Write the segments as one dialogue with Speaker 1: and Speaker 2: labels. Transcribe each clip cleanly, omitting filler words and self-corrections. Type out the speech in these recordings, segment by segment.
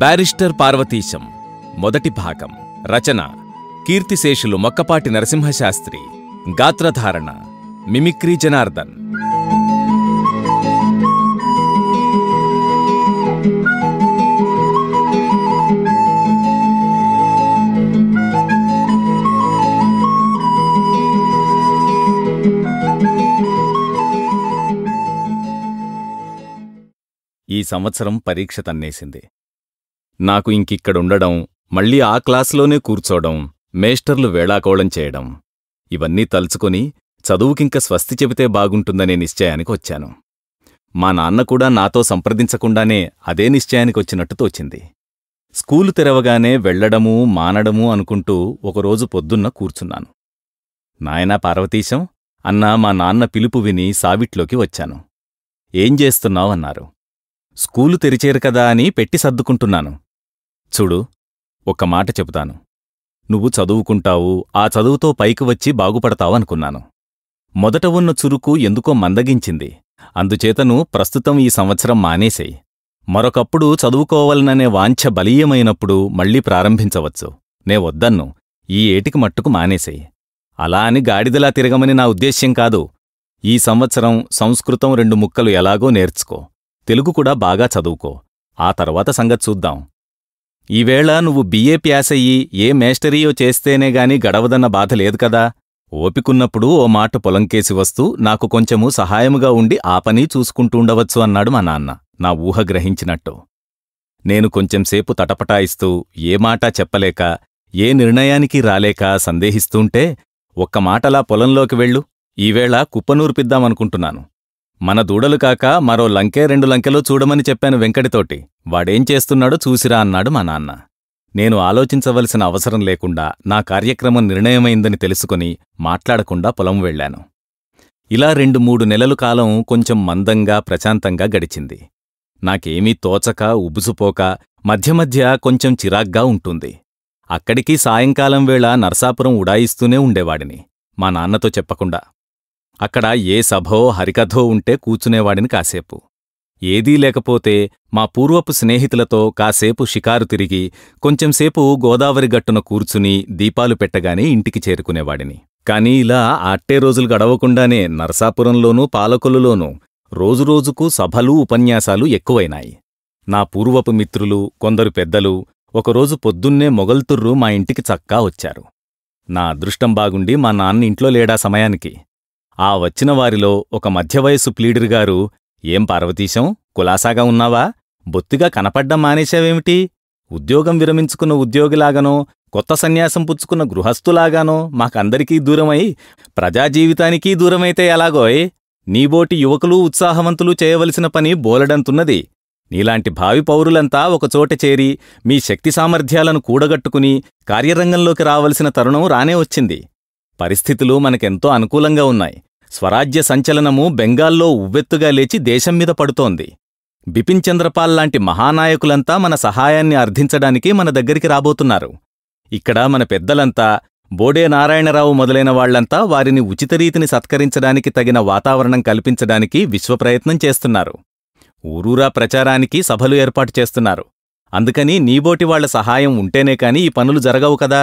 Speaker 1: Barrister Parvateesam మొదటి భాగం. రచన కీర్తిశేషులు మొక్కపాటి నరసింహశాస్త్రి. గాత్రధారణ మిమిక్రీ జనార్దన్. ఈ సంవత్సరం పరీక్ష తన్నేసింది. నాకు ఇంకిక్కడుండడం, మళ్ళీ ఆ క్లాసులోనే కూర్చోవడం, మేస్టర్లు వేళాకోళం చేయడం, ఇవన్నీ తలుచుకొని చదువుకింక స్వస్తి చెబితే బాగుంటుందనే నిశ్చయానికి వచ్చాను. మా నాన్న కూడా నాతో సంప్రదించకుండానే అదే నిశ్చయానికొచ్చినట్టు తోచింది. స్కూలు తెరవగానే వెళ్లడమూ మానడమూ అనుకుంటూ ఒకరోజు పొద్దున్న కూర్చున్నాను. నాయనా పార్వతీశం అన్నా మా నాన్న పిలుపు విని సావిట్లోకి వచ్చాను. ఏం చేస్తున్నావన్నారు. స్కూలు తెరిచేరు కదా అని పెట్టి సర్దుకుంటున్నాను. చూడు, ఒక్క మాట చెబుతాను. నువ్వు చదువుకుంటావు, ఆ చదువుతో పైకి వచ్చి బాగుపడతావనుకున్నాను. మొదట ఉన్న చురుకు ఎందుకో మందగించింది. అందుచేతను ప్రస్తుతం ఈ సంవత్సరం మానేసేయి. మరొకప్పుడు చదువుకోవాలననే వాంఛ బలీయమైనప్పుడు మళ్లీ ప్రారంభించవచ్చు. నే వద్దన్ను. ఈ ఏటికి మట్టుకు మానేసేయి. అలా అని గాడిదలా తిరగమని నా ఉద్దేశ్యం కాదు. ఈ సంవత్సరం సంస్కృతం 2 ముక్కలు ఎలాగో నేర్చుకో. తెలుగు కూడా బాగా చదువుకో. ఆ తర్వాత సంగతి చూద్దాం. ఈవేళ నువ్వు బిఏ ప్యాసయ్యి ఏ మేస్టరీయో చేస్తేనేగాని గడవదన్న బాధ లేదు కదా. ఓపికున్నప్పుడు ఓ మాట పొలంకేసి వస్తూ నాకు కొంచెము సహాయముగా ఉండి ఆ పని చూసుకుంటూండవచ్చు అన్నాడు మా నాన్న, నా ఊహ గ్రహించినట్టు. నేను కొంచెంసేపు తటపటాయిస్తూ ఏ మాటా చెప్పలేక, ఏ నిర్ణయానికి రాలేక సందేహిస్తూంటే, ఒక్క మాటలా పొలంలోకి వెళ్ళు, ఈవేళ కుప్పనూర్పిద్దామనుకుంటున్నాను. మన దూడలు కాక మరో లంకే 2 లంకెలో చూడమని చెప్పాను వెంకటితోటి. వాడేం చేస్తున్నాడో చూసిరా అన్నాడు మా నాన్న. నేను ఆలోచించవలసిన అవసరం లేకుండా నా కార్యక్రమం నిర్ణయమైందని తెలుసుకుని మాట్లాడకుండా పొలం వెళ్లాను. ఇలా 2-3 నెలలు కాలం కొంచెం మందంగా ప్రశాంతంగా గడిచింది. నాకేమీ తోచక ఉబుసుపోక మధ్య మధ్య కొంచెం చిరాగ్గా ఉంటుంది. అక్కడికి సాయంకాలం వేళ నర్సాపురం ఉడాయిస్తూనే ఉండేవాడిని, మా నాన్నతో చెప్పకుండా. అక్కడ ఏ సభో హరికథో ఉంటే కూర్చునేవాడిని కాసేపు. ఏదీ లేకపోతే మా పూర్వపు స్నేహితులతో కాసేపు షికారు తిరిగి కొంచెంసేపు గోదావరి గట్టున కూర్చుని దీపాలు పెట్టగానే ఇంటికి చేరుకునేవాడిని. కాని ఇలా అట్టే రోజులు గడవకుండానే నరసాపురంలోనూ పాలకొల్లులోనూ రోజురోజుకు సభలు ఉపన్యాసాలు ఎక్కువైనాయి. నా పూర్వపు మిత్రులు, కొందరు పెద్దలు ఒకరోజు పొద్దున్నే మొగల్తుర్రు మా ఇంటికి చక్కా వచ్చారు. నా అదృష్టం బాగుండి మా నాన్న ఇంట్లో లేడా సమయానికి. ఆ వచ్చిన వారిలో ఒక మధ్యవయస్సు ప్లీడరుగారు, ఏం పార్వతీశం, కులాసాగా ఉన్నావా? బొత్తిగా కనపడ్డం మానేశావేమిటి? ఉద్యోగం విరమించుకున్న ఉద్యోగిలాగానో, కొత్త సన్యాసం పుచ్చుకున్న గృహస్థులాగానో మాకందరికీ దూరమై ప్రజాజీవితానికీ దూరమైతే ఎలాగోయ్? నీబోటి యువకులు ఉత్సాహవంతులు చేయవలసిన పని బోలెడంతున్నది. నీలాంటి భావి పౌరులంతా ఒకచోట చేరి మీ శక్తి సామర్థ్యాలను కూడగట్టుకుని కార్యరంగంలోకి రావలసిన తరుణం రానే వచ్చింది. పరిస్థితులు మనకెంతో అనుకూలంగా ఉన్నాయి. స్వరాజ్య సంచలనము బెంగాల్లో ఉవ్వెత్తుగా లేచి దేశం మీద పడుతోంది. బిపిన్ చంద్రపాల్ లాంటి మహానాయకులంతా మన సహాయాన్ని అర్థించడానికి మన దగ్గరికి రాబోతున్నారు. ఇక్కడ మన పెద్దలంతా, బోడే నారాయణరావు మొదలైన వాళ్లంతా వారిని ఉచితరీతిని సత్కరించడానికి తగిన వాతావరణం కల్పించడానికి విశ్వప్రయత్నం చేస్తున్నారు. ఊరూరా ప్రచారానికి సభలు ఏర్పాటు చేస్తున్నారు. అందుకని నీబోటి వాళ్ల సహాయం ఉంటేనే కాని ఈ పనులు జరగవు కదా.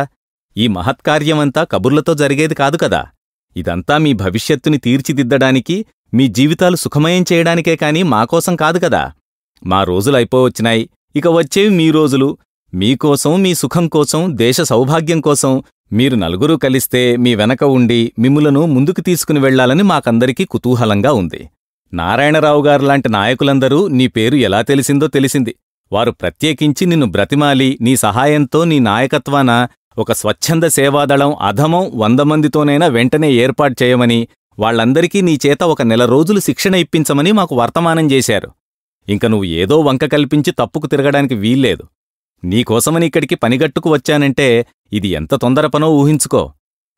Speaker 1: ఈ మహత్కార్యమంతా కబుర్లతో జరిగేది కాదు కదా. ఇదంతా మీ భవిష్యత్తుని తీర్చిదిద్దడానికి, మీ జీవితాలు సుఖమయం చేయడానికే కాని మాకోసం కాదు కదా. మా రోజులైపోవచ్చినాయి, ఇక వచ్చేవి మీ రోజులు. మీకోసం, మీ సుఖం కోసం, దేశ సౌభాగ్యం కోసం మీరు నలుగురూ కలిస్తే మీ వెనక ఉండి మిమ్ములను ముందుకు తీసుకుని వెళ్లాలని మాకందరికీ కుతూహలంగా ఉంది. నారాయణరావు గారులాంటి నాయకులందరూ నీ పేరు ఎలా తెలిసిందో తెలిసింది. వారు ప్రత్యేకించి నిన్ను బ్రతిమాలి నీ సహాయంతో నీ నాయకత్వాన ఒక స్వచ్ఛంద సేవాదళం అధమం 100 మందితోనైనా వెంటనే ఏర్పాటు చేయమని, వాళ్లందరికీ నీ చేత 1 నెల రోజులు శిక్షణ ఇప్పించమని మాకు వర్తమానం చేశారు. ఇంక నువ్వు ఏదో వంక కల్పించి తప్పుకు తిరగడానికి వీల్లేదు. నీకోసమని ఇక్కడికి పనిగట్టుకు వచ్చానంటే ఇది ఎంత తొందర పనో ఊహించుకో.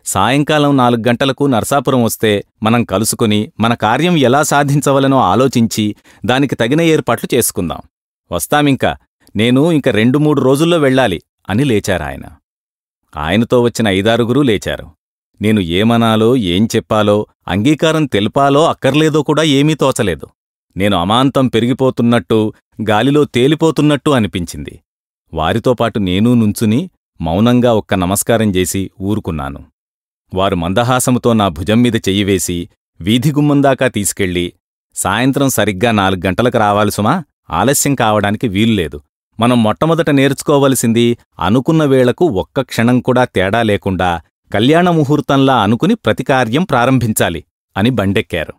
Speaker 1: సాయంకాలం 4 గంటలకు నర్సాపురం వస్తే మనం కలుసుకుని మన కార్యం ఎలా సాధించవలనో ఆలోచించి దానికి తగిన ఏర్పాట్లు చేసుకుందాం. వస్తామింక. నేను ఇంక 2-3 రోజుల్లో వెళ్ళాలి అని లేచారాయన. ఆయనతో వచ్చిన 5-6 లేచారు. నేను ఏమనాలో, ఏం చెప్పాలో, అంగీకారం తెల్పాలో అక్కర్లేదో కూడా ఏమీ తోచలేదు. నేను అమాంతం పెరిగిపోతున్నట్టు, గాలిలో తేలిపోతున్నట్టు అనిపించింది. వారితో పాటు నేనూ నుంచుని మౌనంగా ఒక్క నమస్కారం చేసి ఊరుకున్నాను. వారు మందహాసముతో నా భుజం మీద చెయ్యివేసి వీధిగుమ్మందాకా తీసుకెళ్ళి, సాయంత్రం సరిగ్గా 4 గంటలకు రావాలి సుమా, ఆలస్యం కావడానికి వీల్లేదు. మనం మొట్టమొదట నేర్చుకోవలసింది అనుకున్న వేళకు ఒక్క క్షణం కూడా తేడా లేకుండా కళ్యాణ ముహూర్తంలా అనుకుని ప్రతికార్యం ప్రారంభించాలి అని బండెక్కారు.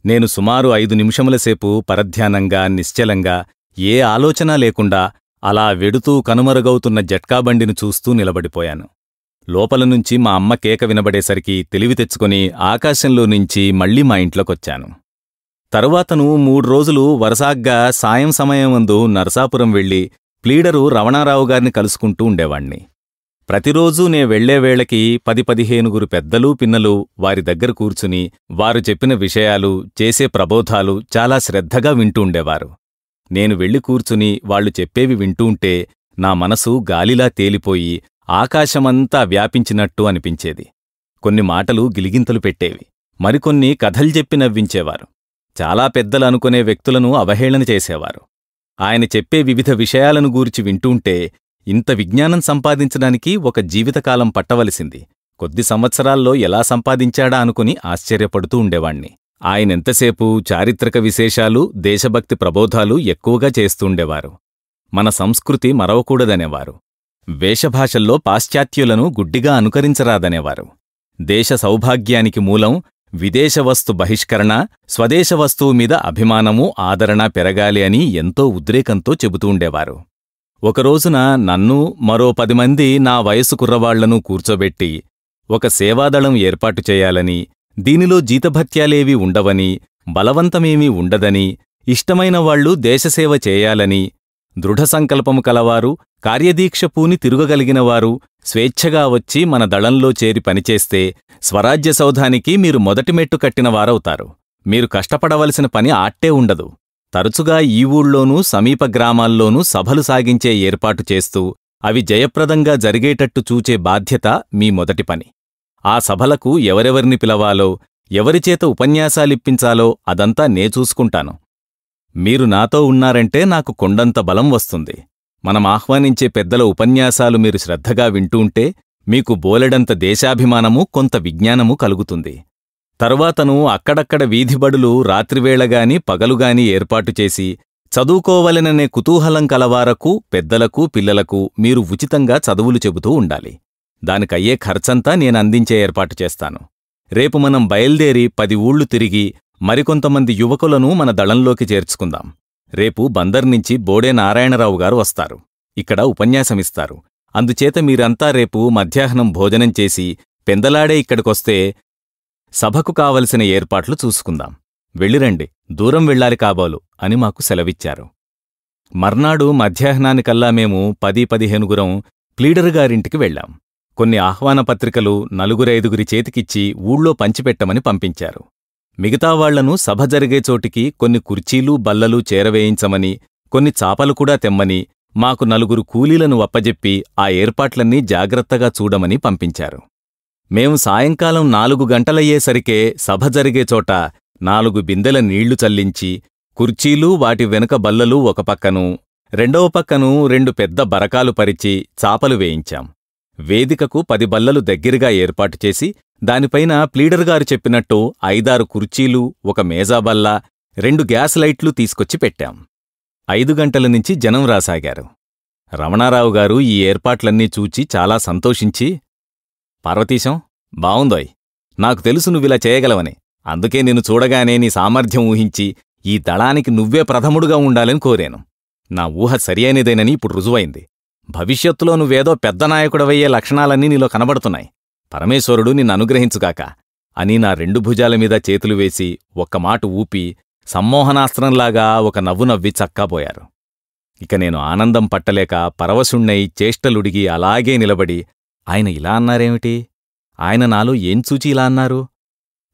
Speaker 1: నేను సుమారు 5 నిమిషములసేపు పరధ్యానంగా, నిశ్చలంగా, ఏ ఆలోచన లేకుండా అలా వెడుతూ కనుమరుగవుతున్న జట్కాబండిని చూస్తూ నిలబడిపోయాను. లోపలనుంచి మా అమ్మ కేక వినబడేసరికి తెలివి తెచ్చుకుని ఆకాశంలో నుంచి మళ్లీ మా ఇంట్లోకొచ్చాను. తరువాతను 3 రోజులు వరసాగ్గా సాయం సమయమందు నరసాపురం వెళ్లి ప్లీడరు రమణారావు గారిని కలుసుకుంటూ ఉండేవాణ్ణి. ప్రతిరోజూ నే వెళ్లేవేళకి 10-15 పెద్దలు పిన్నలు వారి దగ్గర కూర్చుని వారు చెప్పిన విషయాలు, చేసే ప్రబోధాలు చాలా శ్రద్ధగా వింటూ ఉండేవారు. నేను వెళ్లి కూర్చుని వాళ్లు చెప్పేవి వింటూంటే నా మనసు గాలిలా తేలిపోయి ఆకాశమంతా వ్యాపించినట్టు అనిపించేది. కొన్ని మాటలు గిలిగింతలు పెట్టేవి, మరికొన్ని కథలు చెప్పి నవ్వించేవారు. చాలా పెద్దలు అనుకునే వ్యక్తులను అవహేళన చేసేవారు. ఆయన చెప్పే వివిధ విషయాలను గూర్చి వింటూంటే ఇంత విజ్ఞానం సంపాదించడానికి ఒక జీవితకాలం పట్టవలసింది, కొద్ది సంవత్సరాల్లో ఎలా సంపాదించాడా అనుకుని ఆశ్చర్యపడుతూ ఉండేవాణ్ణి. ఆయనెంతసేపు చారిత్రక విశేషాలు, దేశభక్తి ప్రబోధాలు ఎక్కువగా చేస్తూండేవారు. మన సంస్కృతి మరవకూడదనేవారు. వేషభాషల్లో పాశ్చాత్యులను గుడ్డిగా అనుకరించరాదనేవారు. దేశ సౌభాగ్యానికి మూలం విదేశవస్తు బహిష్కరణ, స్వదేశ వస్తువు మీద అభిమానమూ ఆదరణ పెరగాలి అని ఎంతో ఉద్రేకంతో చెబుతూండేవారు. ఒకరోజున నన్ను మరో 10 మంది నా వయసు కుర్రవాళ్లను కూర్చోబెట్టి ఒక సేవాదళం ఏర్పాటు చేయాలని, దీనిలో జీతభత్యాలేవీ ఉండవని, బలవంతమేమీ ఉండదని, ఇష్టమైన వాళ్లు దేశసేవ చేయాలని, దృఢసంకల్పము కలవారు, కార్యదీక్ష పూని తిరుగగలిగినవారు స్వేచ్ఛగా వచ్చి మన దళంలో చేరి పనిచేస్తే స్వరాజ్య సౌధానికి మీరు మొదటి మెట్టు కట్టినవారవుతారు. మీరు కష్టపడవలసిన పని ఆట్టే ఉండదు. తరచుగా ఈ ఊళ్ళోనూ సమీప గ్రామాల్లోనూ సభలు సాగించే ఏర్పాటు చేస్తూ అవి జయప్రదంగా జరిగేటట్టు చూచే బాధ్యత మీ మొదటి పని. ఆ సభలకు ఎవరెవరిని పిలవాలో, ఎవరిచేత ఉపన్యాసాలిప్పించాలో అదంతా నే చూసుకుంటాను. మీరు నాతో ఉన్నారంటే నాకు కొండంత బలం వస్తుంది. మనం ఆహ్వానించే పెద్దల ఉపన్యాసాలు మీరు శ్రద్ధగా వింటూంటే మీకు బోలెడంత దేశాభిమానమూ కొంత విజ్ఞానమూ కలుగుతుంది. తరువాతను అక్కడక్కడ వీధిబడులు రాత్రివేళగాని పగలుగాని ఏర్పాటు చేసి చదువుకోవలెననే కుతూహలం కలవారకు, పెద్దలకు, పిల్లలకు మీరు ఉచితంగా చదువులు చెబుతూ ఉండాలి. దానికయ్యే ఖర్చంతా నేనందించే ఏర్పాటు చేస్తాను. రేపు మనం బయల్దేరి 10 ఊళ్ళు తిరిగి మరికొంతమంది యువకులను మన దళంలోకి చేర్చుకుందాం. రేపు బందర్ నుంచి బోడే నారాయణరావు గారు వస్తారు. ఇక్కడ ఉపన్యాసమిస్తారు. అందుచేత మీరంతా రేపు మధ్యాహ్నం భోజనం చేసి పెందలాడే ఇక్కడికొస్తే సభకు కావలసిన ఏర్పాట్లు చూసుకుందాం. వెళ్ళిరండి, దూరం వెళ్ళాలి కాబోలు అని మాకు సెలవిచ్చారు. మర్నాడు మధ్యాహ్నానికల్లా మేము 10-15 ప్లీడరు గారింటికి వెళ్ళాం. కొన్ని ఆహ్వాన పత్రికలు 4-5 చేతికిచ్చి ఊళ్ళో పంచిపెట్టమని పంపించారు. మిగతా వాళ్లను సభ జరిగే చోటికి కొన్ని కుర్చీలు, బల్లలు చేరవేయించమని, కొన్ని చాపలు కూడా తెమ్మని, మాకు 4 కూలీలను అప్పజెప్పి ఆ ఏర్పాట్లన్నీ జాగ్రత్తగా చూడమని పంపించారు. మేము సాయంకాలం 4 గంటలయ్యేసరికే సభ జరిగే చోట 4 బిందెల నీళ్లు చల్లించి, కుర్చీలు వాటి వెనుక బల్లలు ఒక పక్కను, రెండవ పక్కను 2 పెద్ద బరకాలు పరిచి చాపలు వేయించాం. వేదికకు 10 బల్లలు దగ్గరగా ఏర్పాటు చేసి దానిపైన ప్లీడరుగారు చెప్పినట్టు 5-6 కుర్చీలు, ఒక మేజాబల్ల, 2 గ్యాస్ లైట్లు తీసుకొచ్చి పెట్టాం. 5 గంటల నుంచి జనం రాసాగారు. రమణారావు గారు ఈ ఏర్పాట్లన్నీ చూచి చాలా సంతోషించి, పార్వతీశం, బావుందోయ్, నాకు తెలుసు నువ్విలా చేయగలవని. అందుకే నిన్ను చూడగానే నీ సామర్థ్యం ఊహించి ఈ దళానికి నువ్వే ప్రథముడుగా ఉండాలని కోరాను. నా ఊహ సరియైనదేనని ఇప్పుడు రుజువైంది. భవిష్యత్తులో నువ్వేదో పెద్ద నాయకుడవయ్యే లక్షణాలన్నీ నీలో కనబడుతున్నాయి. పరమేశ్వరుడు నిన్ను అనుగ్రహించుగాక అని నా 2 భుజాల మీద చేతులు వేసి ఒక్క మాట ఊపి సమ్మోహనాస్త్రంలాగా ఒక నవ్వు నవ్వి చక్కాపోయారు. ఇక నేను ఆనందం పట్టలేక పరవశుణ్ణై చేష్టలుడిగి అలాగే నిలబడి, ఆయన ఇలా అన్నారేమిటి? ఆయన నాలో ఏం చూచి ఇలా అన్నారు?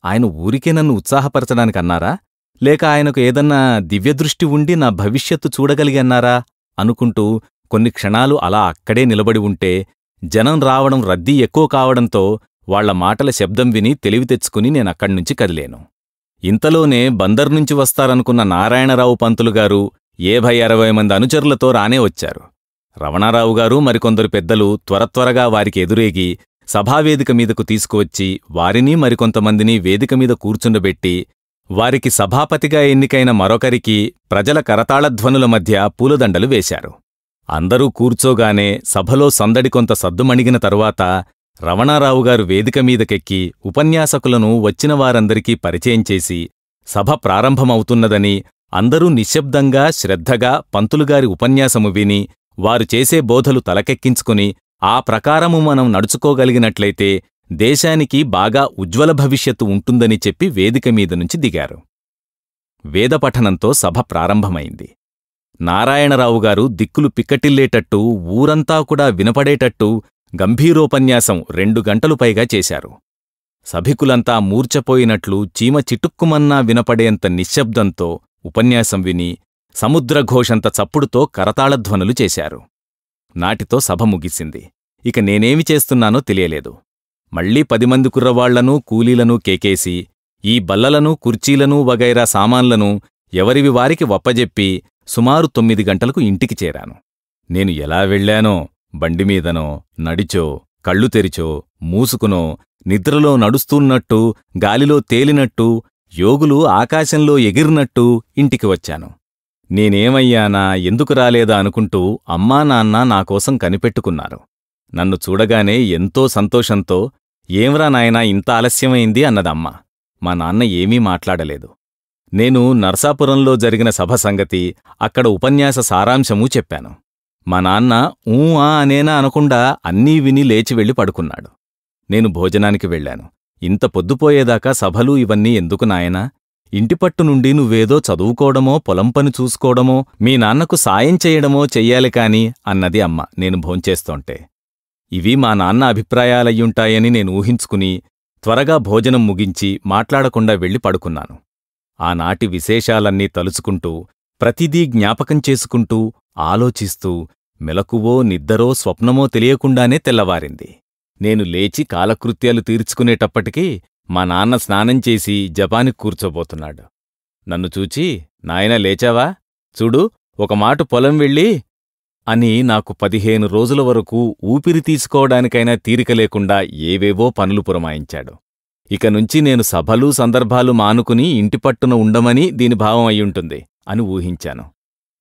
Speaker 1: ఆయన ఊరికే నన్ను ఉత్సాహపరచడానికన్నారా? లేక ఆయనకు ఏదన్నా దివ్యదృష్టి ఉండి నా భవిష్యత్తు చూడగలిగి అన్నారా అనుకుంటూ కొన్ని క్షణాలు అలా అక్కడే నిలబడి ఉంటే జనం రావడం రద్దీ ఎక్కువ కావడంతో వాళ్ల మాటల శబ్దం విని తెలివి తెచ్చుకుని నేనక్కడ్నుంచి కదిలేను. ఇంతలోనే బందర్ నుంచి వస్తారనుకున్న నారాయణరావు పంతులుగారు 50-60 మంది అనుచరులతో రానే వచ్చారు. రమణారావుగారు మరికొందరు పెద్దలు త్వరత్వరగా వారికి ఎదురేగి సభావేదిక మీదకు తీసుకువచ్చి వారిని మరికొంతమందిని వేదికమీద కూర్చుండబెట్టి వారికి సభాపతిగా ఎన్నికైన మరొకరికి ప్రజల కరతాళధ్వనుల మధ్య పూలదండలు వేశారు. అందరూ కూర్చోగానే సభలో సందడి కొంత సద్దుమణిగిన తరువాత రమణారావుగారు వేదికమీదకెక్కి ఉపన్యాసకులను వచ్చిన వారందరికీ పరిచయం చేసి సభ ప్రారంభమవుతున్నదని, అందరూ నిశ్శబ్దంగా శ్రద్ధగా పంతులుగారి ఉపన్యాసము విని వారు చేసే బోధలు తలకెక్కించుకుని ఆ ప్రకారము మనం నడుచుకోగలిగినట్లయితే దేశానికి బాగా ఉజ్వల భవిష్యత్తు ఉంటుందని చెప్పి వేదికమీద నుంచి దిగారు. వేదపఠనంతో సభ ప్రారంభమైంది. నారాయణరావుగారు దిక్కులు పిక్కటిల్లేటట్టు ఊరంతా కూడా వినపడేటట్టు గంభీరోపన్యాసం 2 గంటలు పైగా చేశారు. సభికులంతా మూర్ఛపోయినట్లు చీమ చిటుక్కుమన్నా వినపడేంత నిశ్శబ్దంతో ఉపన్యాసం విని సముద్రఘోషంత చప్పుడుతో కరతాళధ్వనులు చేశారు. నాటితో సభ ముగిసింది. ఇక నేనేమి చేస్తున్నానో తెలియలేదు. మళ్లీ 10 మంది కుర్రవాళ్లనూ కూలీలనూ కేకేసి ఈ బల్లలను కుర్చీలనూ వగైరా సామాన్లను ఎవరివి వారికి వప్పజెప్పి సుమారు 9 గంటలకు ఇంటికి చేరాను. నేను ఎలా వెళ్లానో, బండిమీదనో, నడిచో, కళ్ళు తెరిచో, మూసుకునో, నిద్రలో నడుస్తున్నట్టు, గాలిలో తేలినట్టు, యోగులు ఆకాశంలో ఎగిరినట్టు ఇంటికి వచ్చాను. నేనేమయ్యానా, ఎందుకు రాలేదా అనుకుంటూ అమ్మా నాన్న నాకోసం కనిపెట్టుకున్నారు. నన్ను చూడగానే ఎంతో సంతోషంతో ఏంరా నాయనా ఇంత ఆలస్యమైంది అన్నదమ్మ. మా నాన్న ఏమీ మాట్లాడలేదు. నేను నర్సాపురంలో జరిగిన సభ సంగతి, అక్కడ ఉపన్యాస సారాంశమూ చెప్పాను. మా నాన్న ఊ ఆ అనేనా అనకుండా అన్నీ విని లేచి వెళ్ళి పడుకున్నాడు. నేను భోజనానికి వెళ్ళాను. ఇంత పొద్దుపోయేదాకా సభలు ఇవన్నీ ఎందుకు నాయనా? ఇంటిపట్టు నుండి నువ్వేదో చదువుకోవడమో, పొలం పని చూసుకోవడమో, మీ నాన్నకు సాయం చెయ్యడమో చెయ్యాలి కాని అన్నది అమ్మ నేను భోంచేస్తోంటే. ఇవి మా నాన్న అభిప్రాయాలయ్యుంటాయని నేను ఊహించుకుని త్వరగా భోజనం ముగించి మాట్లాడకుండా వెళ్ళి పడుకున్నాను. ఆనాటి విశేషాలన్నీ తలుచుకుంటూ, ప్రతిదీ జ్ఞాపకం చేసుకుంటూ, ఆలోచిస్తూ మెలకువో నిద్దరో స్వప్నమో తెలియకుండానే తెల్లవారింది. నేను లేచి కాలకృత్యాలు తీర్చుకునేటప్పటికీ మా నాన్న స్నానం చేసి జపానికి కూర్చోబోతున్నాడు. నన్ను చూచి, నాయనా లేచావా? చూడు, ఒక మాటు పొలం వెళ్ళి అని నాకు 15 రోజుల వరకు ఊపిరి తీసుకోవడానికైనా తీరిక లేకుండా ఏవేవో పనులు పురమాయించాడు. ఇక నుంచి నేను సభలు సందర్భాలు మానుకుని ఇంటిపట్టున ఉండమని దీని భావం అయ్యుంటుంది అని ఊహించాను.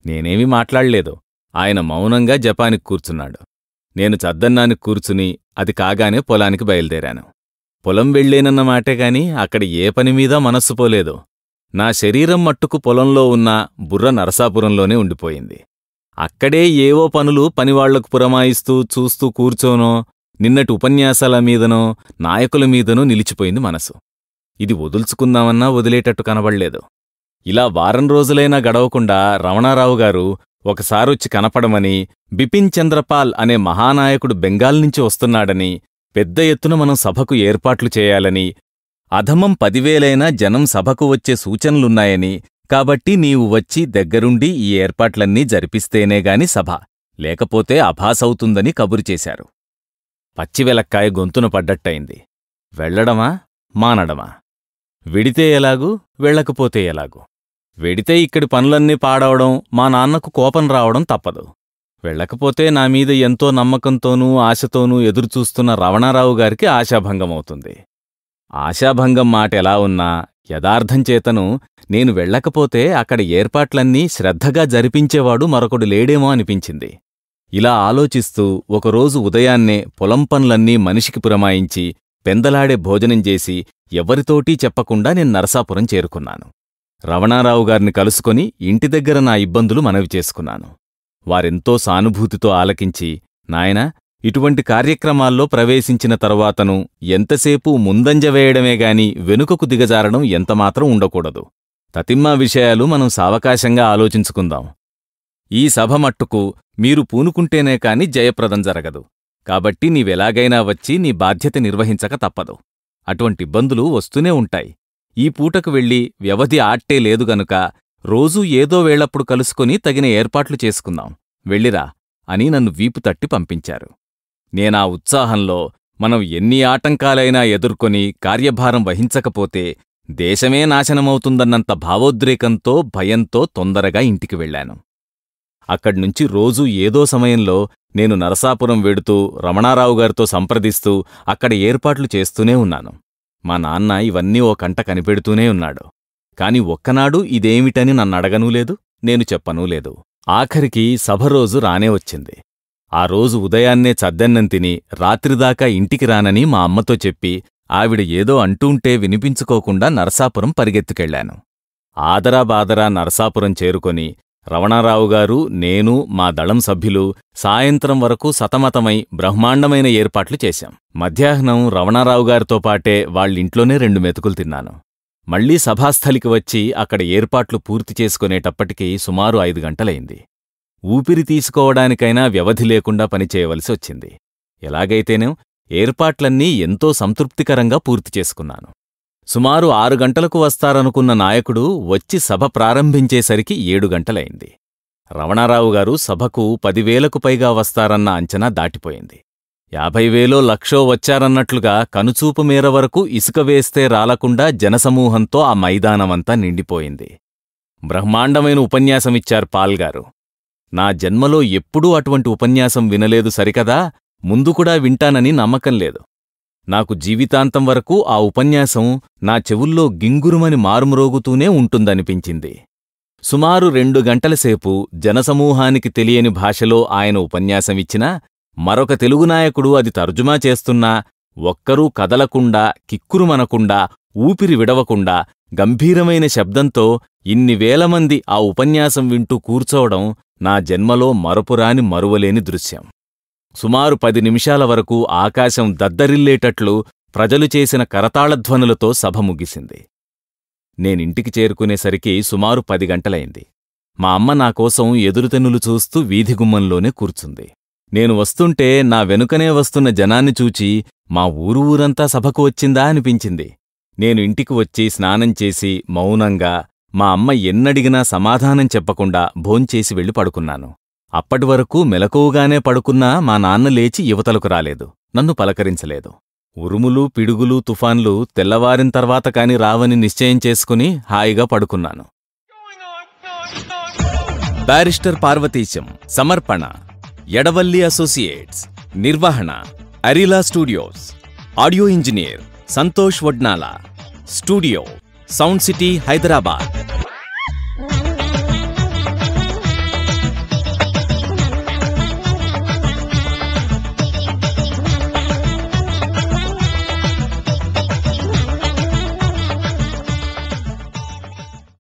Speaker 1: నేనేమీ మాట్లాడలేదు. ఆయన మౌనంగా జపానికి కూర్చున్నాడు. నేను చద్దన్నానికి కూర్చుని అది కాగానే పొలానికి బయలుదేరాను. పొలం వెళ్ళేనన్న మాటేగాని అక్కడ ఏ పనిమీదా మనస్సు పోలేదు. నా శరీరం మట్టుకు పొలంలో ఉన్న బుర్ర నరసాపురంలోనే ఉండిపోయింది. అక్కడే ఏవో పనులు పనివాళ్లకు పురమాయిస్తూ చూస్తూ కూర్చోనో, నిన్నటి ఉపన్యాసాల మీదనో నాయకుల మీదనో నిలిచిపోయింది మనసు. ఇది వదుల్చుకుందామన్నా వదిలేటట్టు కనబడలేదు. ఇలా వారం రోజులైనా గడవకుండా రమణారావుగారు ఒకసారొచ్చి కనపడమని, బిపిన్ చంద్రపాల్ అనే మహానాయకుడు బెంగాల్ నుంచి వస్తున్నాడని, పెద్ద ఎత్తున మనం సభకు ఏర్పాట్లు చేయాలని, అధమం 10,000 జనం సభకు వచ్చే సూచనలున్నాయని, కాబట్టి నీవు వచ్చి దగ్గరుండి ఈ ఏర్పాట్లన్నీ జరిపిస్తేనేగాని సభ, లేకపోతే అభాసవుతుందని కబురు చేశారు. పచ్చివెలక్కాయ గొంతున పడ్డట్టయింది. వెళ్లడమా మానడమా? వెడితే ఎలాగూ, వెళ్లకపోతే ఎలాగూ? వెడితే ఇక్కడి పనులన్నీ పాడవడం, మా నాన్నకు కోపం రావడం తప్పదు. వెళ్లకపోతే నామీద ఎంతో నమ్మకంతోనూ ఆశతోనూ ఎదురుచూస్తున్న రమణారావుగారికి ఆశాభంగమవుతుంది. ఆశాభంగం మాట ఎలా ఉన్నా యథార్థంచేతను నేను వెళ్లకపోతే అక్కడ ఏర్పాట్లన్నీ శ్రద్ధగా జరిపించేవాడు మరొకడు లేడేమో అనిపించింది. ఇలా ఆలోచిస్తూ ఒకరోజు ఉదయాన్నే పొలం పనులన్నీ మనిషికి పురమాయించి పెందలాడే భోజనం చేసి ఎవరితోటీ చెప్పకుండా నేను నరసాపురం చేరుకున్నాను. రమణారావుగారిని కలుసుకొని ఇంటి దగ్గర నా ఇబ్బందులు మనవి చేసుకున్నాను. వారెంతో సానుభూతితో ఆలకించి, నాయనా, ఇటువంటి కార్యక్రమాల్లో ప్రవేశించిన తరువాతను ఎంతసేపూ ముందంజ వేయడమేగాని వెనుకకు దిగజారడం ఎంతమాత్రం ఉండకూడదు. తతిమ్మా విషయాలు మనం సావకాశంగా ఆలోచించుకుందాం. ఈ సభ మట్టుకు మీరు పూనుకుంటేనే కాని జయప్రదం జరగదు. కాబట్టి నీవెలాగైనా వచ్చి నీ బాధ్యత నిర్వహించక తప్పదు. అటువంటిబ్బందులు వస్తూనే ఉంటాయి. ఈ పూటకు వెళ్ళి వ్యవధి ఆట్టే లేదు గనుక రోజూ ఏదో వేళప్పుడు కలుసుకొని తగిన ఏర్పాట్లు చేసుకుందాం. వెళ్ళిరా అని నన్ను వీపు తట్టి పంపించారు. నేనా ఉత్సాహంలో మనం ఎన్ని ఆటంకాలైనా ఎదుర్కొని కార్యభారం వహించకపోతే దేశమే నాశనమవుతుందన్నంత భావోద్రేకంతో భయంతో తొందరగా ఇంటికి వెళ్ళాను. అక్కడ్నుంచి రోజూ ఏదో సమయంలో నేను నరసాపురం వెడుతూ రమణారావు గారితో సంప్రదిస్తూ అక్కడ ఏర్పాట్లు చేస్తూనే ఉన్నాను. మా నాన్న ఇవన్నీ ఓ కంట కనిపెడుతూనే ఉన్నాడు. కాని ఒక్కనాడు ఇదేమిటని నన్నడగనూలేదు, నేను చెప్పనూలేదు. ఆఖరికి సభరోజు రానే వచ్చింది. ఆ రోజు ఉదయాన్నే చద్దన్నం తిని రాత్రిదాకా ఇంటికి రానని మా అమ్మతో చెప్పి ఆవిడ ఏదో అంటూంటే వినిపించుకోకుండా నరసాపురం పరిగెత్తుకెళ్లాను. ఆదరాబాదరా నరసాపురం చేరుకొని రమణారావు గారు, నేను, మా దళం సభ్యులు సాయంత్రం వరకు సతమతమై బ్రహ్మాండమైన ఏర్పాట్లు చేశాం. మధ్యాహ్నం రమణారావు గారితో పాటే వాళ్ళింట్లోనే 2 మెతుకులు తిన్నాను. మళ్లీ సభాస్థలికి వచ్చి అక్కడ ఏర్పాట్లు పూర్తి చేసుకునేటప్పటికి సుమారు 5 గంటలైంది. ఊపిరి తీసుకోవడానికైనా వ్యవధి లేకుండా పనిచేయవలసి వచ్చింది. ఎలాగైతేనేం ఏర్పాట్లన్నీ ఎంతో సంతృప్తికరంగా పూర్తి చేసుకున్నాను. సుమారు 6 గంటలకు వస్తారనుకున్న నాయకుడు వచ్చి సభ ప్రారంభించేసరికి 7 గంటలైంది. రమణారావు గారు సభకు 10,000కు పైగా వస్తారన్న అంచనా దాటిపోయింది. 50,000 లక్షో వచ్చారన్నట్లుగా కనుచూపు మేర వరకు ఇసుక వేస్తే రాలకుండా జనసమూహంతో ఆ మైదానమంతా నిండిపోయింది. బ్రహ్మాండమైన ఉపన్యాసమిచ్చారు పాల్గారు. నా జన్మలో ఎప్పుడూ అటువంటి ఉపన్యాసం వినలేదు సరికదా, ముందు కూడా వింటానని నమ్మకం లేదు. నాకు జీవితాంతం వరకు ఆ ఉపన్యాసం నా చెవుల్లో గింగురుమని మారుమ్రోగుతూనే ఉంటుందనిపించింది. సుమారు 2 గంటలసేపు జనసమూహానికి తెలియని భాషలో ఆయన ఉపన్యాసమిచ్చినా, మరొక తెలుగు నాయకుడు అది తర్జుమా చేస్తున్నా ఒక్కరూ కదలకుండా, కిక్కురుమనకుండా, ఊపిరి విడవకుండా గంభీరమైన శబ్దంతో ఇన్ని వేలమంది ఆ ఉపన్యాసం వింటూ కూర్చోవడం నా జన్మలో మరపురాని మరువలేని దృశ్యం. సుమారు 10 నిమిషాల వరకు ఆకాశం దద్దరిల్లేటట్లు ప్రజలు చేసిన కరతాళధ్వనులతో సభ ముగిసింది. నేనింటికి చేరుకునేసరికి సుమారు 10 గంటలైంది. మా అమ్మ నాకోసం ఎదురుతెన్నులు చూస్తూ వీధిగుమ్మంలోనే కూర్చుంది. నేను వస్తుంటే నా వెనుకనే వస్తున్న జనాన్ని చూచి మా ఊరంతా సభకు వచ్చిందా అనిపించింది. నేను ఇంటికి వచ్చి స్నానం చేసి మౌనంగా మా అమ్మ ఎన్నడిగినా సమాధానం చెప్పకుండా భోంచేసి వెళ్ళి పడుకున్నాను. అప్పటివరకు మెలకువగానే పడుకున్నా మా నాన్న లేచి యువతలకు రాలేదు, నన్ను పలకరించలేదు. ఉరుములు, పిడుగులు, తుఫాన్లు తెల్లవారిన తర్వాత కాని రావని నిశ్చయం చేసుకుని హాయిగా పడుకున్నాను. బారిస్టర్ పార్వతీశం. సమర్పణ ఎడవల్లి అసోసియేట్స్. నిర్వహణ Arila studios. Audio engineer Santosh Vadnala. Studio sound city Hyderabad.